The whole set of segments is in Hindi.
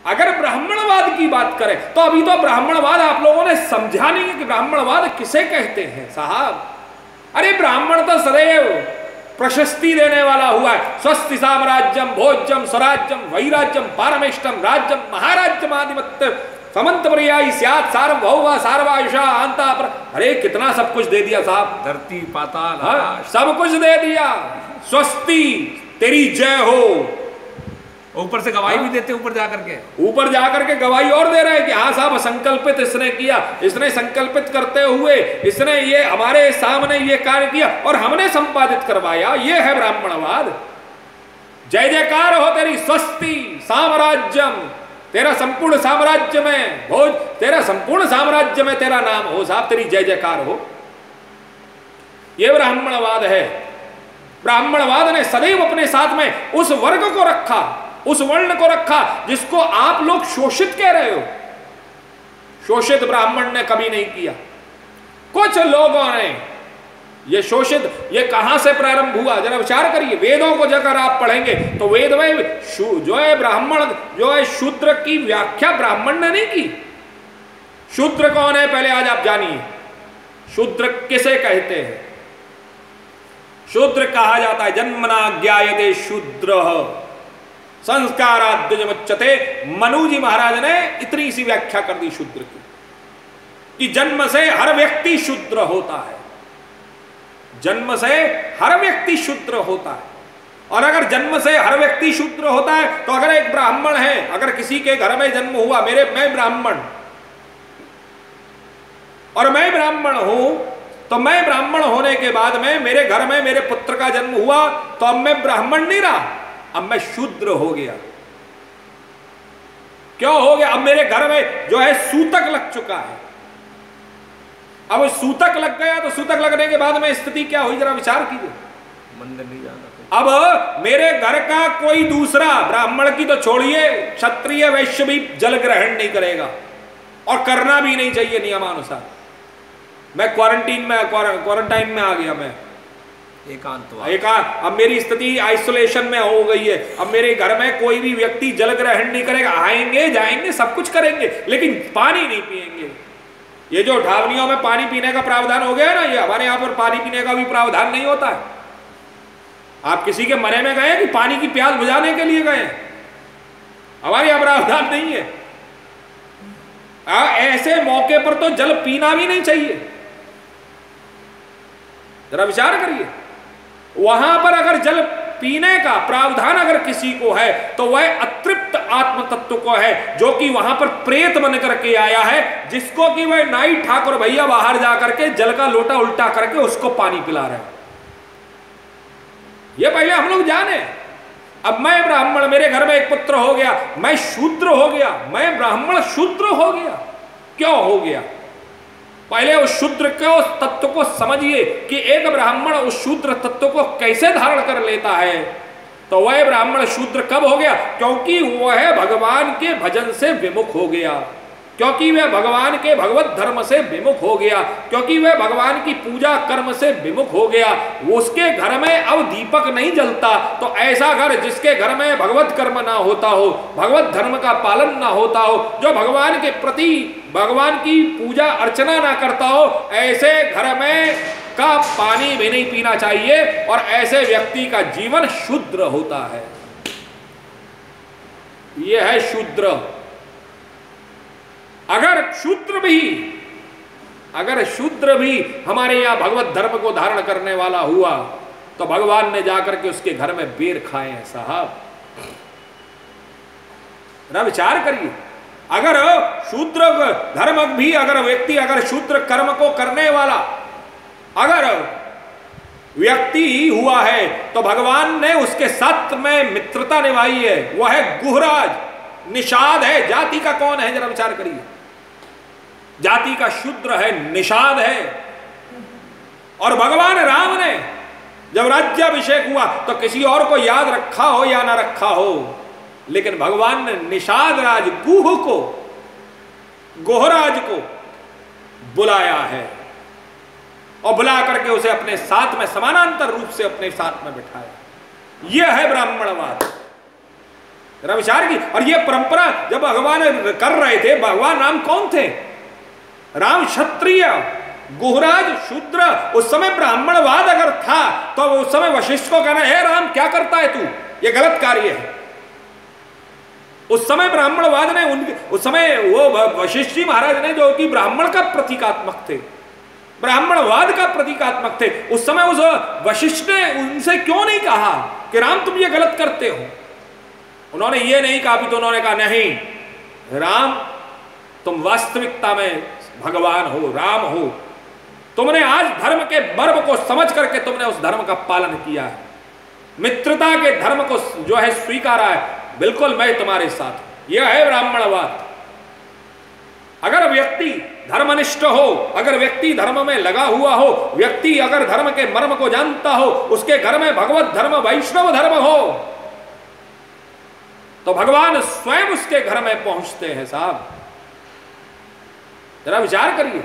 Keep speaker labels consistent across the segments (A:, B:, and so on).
A: अगर ब्राह्मणवाद की बात करें तो अभी तो ब्राह्मणवाद आप लोगों ने समझा नहीं है कि ब्राह्मणवाद किसे कहते हैं साहब। अरे ब्राह्मण तो सदैव प्रशस्ति देने वाला हुआ है। स्वस्ति साम्राज्यम भोज्यम स्वराज्यम वैराज्यम पारमेष्टम राज्यम महाराज्यम आदिमत्त समंत पर्यायी स्यात् सार्वभौम सार्वायुषा आंता पर। अरे कितना सब कुछ दे दिया साहब,
B: धरती पाताल
A: सब कुछ दे दिया। स्वस्ति तेरी जय हो,
B: ऊपर से गवाही भी देते, ऊपर
A: जाकर के गवाही और दे रहे हैं कि हाँ साहब संकल्पित इसने किया, इसने संकल्पित करते हुए इसने ये हमारे सामने ये कार्य किया और हमने संपादित करवाया। ये है ब्राह्मणवाद। जय जयकार हो तेरी स्वस्ति साम्राज्यम, तेरा संपूर्ण साम्राज्य में भोज, तेरा संपूर्ण साम्राज्य में तेरा नाम हो साहब, तेरी जय जयकार हो। यह ब्राह्मणवाद है। ब्राह्मणवाद ने सदैव अपने साथ में उस वर्ग को रखा, उस वर्ण को रखा जिसको आप लोग शोषित कह रहे हो। शोषित ब्राह्मण ने कभी नहीं किया। कुछ लोगों ने ये शोषित, ये कहां से प्रारंभ हुआ जरा विचार करिए। वेदों को जब आप पढ़ेंगे तो वेद में जो है ब्राह्मण, जो है शूद्र की व्याख्या ब्राह्मण ने नहीं की। शूद्र कौन है पहले आज आप जानिए। शूद्र किसे कहते हैं? शूद्र कहा जाता है जन्मना ज्ञायते शूद्र संस्काराद् द्विजमुच्यते। मनु जी महाराज ने इतनी सी व्याख्या कर दी शूद्र की कि जन्म से हर व्यक्ति शूद्र होता है। जन्म से हर व्यक्ति शूद्र होता है। और अगर जन्म से हर व्यक्ति शूद्र होता है तो अगर एक ब्राह्मण है, अगर किसी के घर में जन्म हुआ, मैं ब्राह्मण और मैं ब्राह्मण हूं, तो मैं ब्राह्मण होने के बाद में मेरे घर में मेरे पुत्र का जन्म हुआ तो अब मैं ब्राह्मण नहीं रहा, अब मैं शूद्र हो गया। क्यों हो गया? अब मेरे घर में जो है सूतक लग चुका है। अब सूतक लग गया तो सूतक लगने के बाद में स्थिति क्या हुई जरा विचार कीजिए।
B: मंदिर नहीं जाना।
A: अब मेरे घर का कोई दूसरा, ब्राह्मण की तो छोड़िए, क्षत्रिय वैश्य भी जल ग्रहण नहीं करेगा और करना भी नहीं चाहिए नियमानुसार। मैं क्वारंटाइन में आ गया, मैं अब मेरी स्थिति आइसोलेशन में हो गई है। अब मेरे घर में कोई भी व्यक्ति जल ग्रहण नहीं करेगा। आएंगे जाएंगे सब कुछ करेंगे लेकिन पानी नहीं पिएंगे। ये जो ढावनियों में पानी पीने का प्रावधान हो गया ना, ये हमारे यहां पर पानी पीने का भी प्रावधान नहीं होता है। आप किसी के मरे में गए कि पानी की प्यास बुझाने के लिए गए? हमारे यहां प्रावधान नहीं है। ऐसे मौके पर तो जल पीना भी नहीं चाहिए। जरा विचार करिए, वहां पर अगर जल पीने का प्रावधान अगर किसी को है तो वह अतृप्त आत्म तत्व को है, जो कि वहां पर प्रेत बन करके आया है, जिसको कि वह नाई ठाकुर भैया बाहर जाकर के जल का लोटा उल्टा करके उसको पानी पिला रहे हैं। ये पहले हम लोग जाने। अब मैं ब्राह्मण, मेरे घर में एक पुत्र हो गया, मैं शूद्र हो गया, मैं ब्राह्मण शूद्र हो गया। क्यों हो गया? पहले उस शूद्र के उस तत्व को समझिए कि एक ब्राह्मण उस शूद्र तत्व को कैसे धारण कर लेता है। तो वह ब्राह्मण शूद्र कब हो गया? क्योंकि वह भगवान के भजन से विमुख हो गया, क्योंकि वह भगवान के भगवत धर्म से विमुख हो गया, क्योंकि वह भगवान की पूजा कर्म से विमुख हो गया। उसके घर में अब दीपक नहीं जलता। तो ऐसा घर जिसके घर में भगवत कर्म ना होता हो, भगवत धर्म का पालन ना होता हो, जो भगवान के प्रति भगवान की पूजा अर्चना ना करता हो, ऐसे घर में का पानी भी नहीं पीना चाहिए और ऐसे व्यक्ति का जीवन शूद्र होता है। यह है शूद्र। अगर शूद्र भी हमारे यहां भगवत धर्म को धारण करने वाला हुआ तो भगवान ने जाकर के उसके घर में बेर खाए हैं साहब। ना विचार करिए, अगर शूद्र धर्म भी, अगर व्यक्ति अगर शूद्र कर्म को करने वाला अगर व्यक्ति हुआ है तो भगवान ने उसके साथ में मित्रता निभाई है। वह है गुहराज, निषाद है। जाति का कौन है जरा विचार करिए। जाति का शूद्र है, निषाद है। और भगवान राम ने जब राज्याभिषेक हुआ तो किसी और को याद रखा हो या ना रखा हो, लेकिन भगवान ने निषाद राज गुह को, गोहराज को बुलाया है और बुला करके उसे अपने साथ में समानांतर रूप से अपने साथ में बिठाया। यह है ब्राह्मणवाद। जरा विचार की। और ये परंपरा जब भगवान कर रहे थे, भगवान राम कौन थे? राम क्षत्रिय, गुहराज शूद्र। उस समय ब्राह्मणवाद अगर था तो उस समय वशिष्ठ को कहना है राम क्या करता है तू, ये गलत कार्य है। उस समय ब्राह्मणवाद ने उस समय वो वशिष्ठ जी महाराज ने जो कि ब्राह्मण का प्रतीकात्मक थे, ब्राह्मणवाद का प्रतीकात्मक थे, उस समय उस वशिष्ठ ने उनसे क्यों नहीं कहा कि राम तुम ये गलत करते हो? उन्होंने ये नहीं कहा, तो उन्होंने कहा नहीं राम तुम वास्तविकता में भगवान हो, राम हो, तुमने आज धर्म के मर्म को समझ करके तुमने उस धर्म का पालन किया है, मित्रता के धर्म को जो है स्वीकारा है, बिल्कुल मैं तुम्हारे साथ। यह है ब्राह्मणवाद। अगर व्यक्ति धर्मनिष्ठ हो, अगर व्यक्ति धर्म में लगा हुआ हो, व्यक्ति अगर धर्म के मर्म को जानता हो, उसके घर में भगवत धर्म वैष्णव धर्म हो, तो भगवान स्वयं उसके घर में पहुंचते हैं। साहब जरा विचार करिए,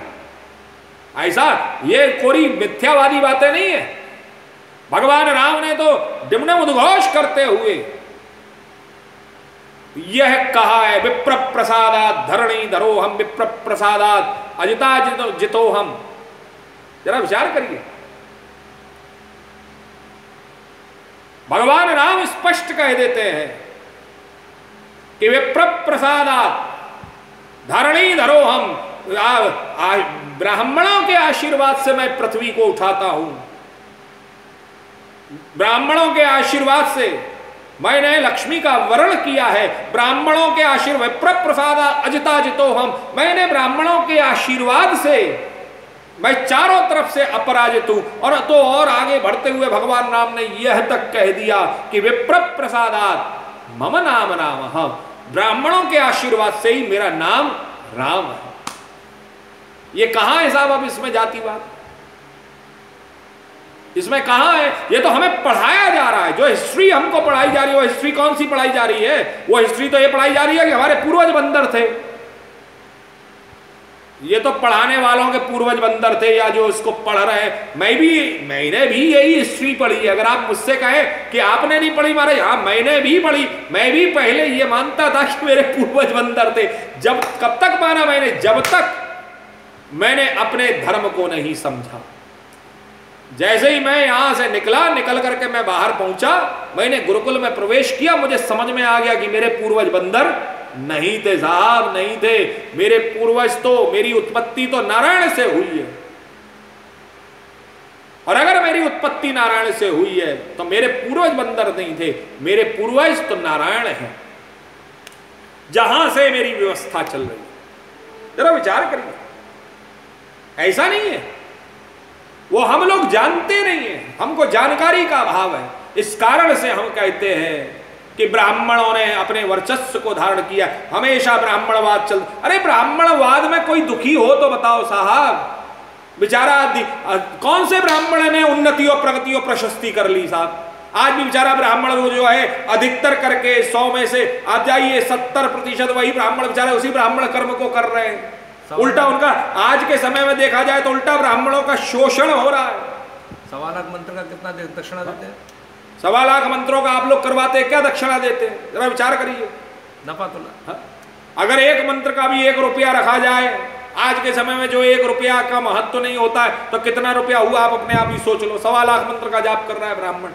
A: ऐसा ये कोई मिथ्यावादी बातें नहीं है। भगवान राम ने तो डिमने उद्घोष करते हुए यह कहा है, विप्र प्रसादात धरणी धरो हम, विप्र प्रसादात अजिता जितो हम। जरा विचार करिए, भगवान राम स्पष्ट कह देते हैं कि विप्र प्रसादात धरणी धरो हम, ब्राह्मणों के आशीर्वाद से मैं पृथ्वी को उठाता हूं, ब्राह्मणों के आशीर्वाद से मैंने लक्ष्मी का वरण किया है, ब्राह्मणों के आशीर्वाद प्रसाद अजिता जितो हम, मैंने ब्राह्मणों के आशीर्वाद से मैं चारों तरफ से अपराजित हूं। और तो और आगे बढ़ते हुए भगवान राम ने यह तक कह दिया कि विप्र प्रसादात मम नाम राम, ब्राह्मणों के आशीर्वाद से ही मेरा नाम राम है। ये कहां है साहब अब इसमें जातिवाद? इसमें कहां है? ये तो हमें पढ़ाया जा रहा है, जो हिस्ट्री हमको पढ़ाई जा रही है वो हिस्ट्री कौन सी पढ़ाई जा रही है? वो हिस्ट्री तो ये पढ़ाई जा रही है कि हमारे पूर्वज बंदर थे। ये तो पढ़ाने वालों के पूर्वज बंदर थे, या जो इसको पढ़ रहे हैं। मैंने भी यही हिस्ट्री पढ़ी है। अगर आप मुझसे कहें कि आपने नहीं पढ़ी महाराज, हाँ मैंने भी पढ़ी। मैं भी पहले ये मानता था कि मेरे पूर्वज बंदर थे। कब तक माना मैंने? जब तक मैंने अपने धर्म को नहीं समझा। जैसे ही मैं यहां से निकल करके मैं बाहर पहुंचा, मैंने गुरुकुल में प्रवेश किया, मुझे समझ में आ गया कि मेरे पूर्वज बंदर नहीं थे साहब, नहीं थे। मेरे पूर्वज तो, मेरी उत्पत्ति तो नारायण से हुई है, और अगर मेरी उत्पत्ति नारायण से हुई है तो मेरे पूर्वज बंदर नहीं थे, मेरे पूर्वज तो नारायण हैं, जहां से मेरी व्यवस्था चल रही है। जरा विचार करिए, ऐसा नहीं है। वो हम लोग जानते नहीं है, हमको जानकारी का अभाव है। इस कारण से हम कहते हैं कि ब्राह्मणों ने अपने वर्चस्व को धारण किया, हमेशा ब्राह्मणवाद चल। अरे ब्राह्मणवाद में कोई दुखी हो तो बताओ साहब। बेचारा कौन से ब्राह्मण ने उन्नति और प्रगति और प्रशस्ति कर ली साहब? आज भी बेचारा ब्राह्मण वो जो है अधिकतर करके 100 में से आप जाइए 70% वही ब्राह्मण बेचारे उसी ब्राह्मण कर्म को कर रहे हैं। उल्टा उनका आज के समय में देखा जाए तो उल्टा ब्राह्मणों का शोषण हो रहा है।
B: 1.25 लाख मंत्र का कितना दक्षिणा देते हैं?
A: 1.25 लाख मंत्रों का आप लोग करवाते हैं, क्या दक्षिणा देते हैं? जरा विचार करिए।
B: नफा तो
A: अगर एक मंत्र का भी 1 रुपया रखा जाए, आज के समय में जो 1 रुपया का महत्व नहीं होता है, तो कितना रुपया हुआ आप अपने आप ही सोच लो। 1.25 लाख मंत्र का जाप कर रहा है ब्राह्मण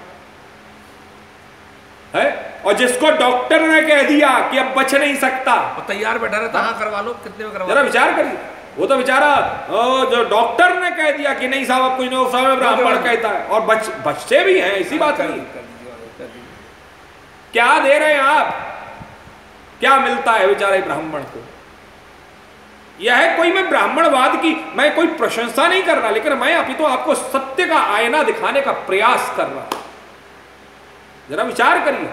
A: है, और जिसको डॉक्टर ने कह दिया कि अब बच नहीं सकता,
B: वो तैयार बैठा रहता, हाँ करवा लो, कितने में करवा लो।
A: जरा विचार करिए, वो तो बेचारा जो डॉक्टर ने कह दिया कि नहीं साहब अब कुछ नहीं, समय ब्राह्मण कहता है, और बच्चे भी हैं, ऐसी बात नहीं। क्या दे रहे हैं आप? क्या मिलता है बेचारे ब्राह्मण को? यह है कोई, मैं ब्राह्मणवाद की मैं कोई प्रशंसा नहीं कर रहा, लेकिन मैं अभी तो आपको सत्य का आईना दिखाने का प्रयास कर रहा हूं। जरा विचार करिए।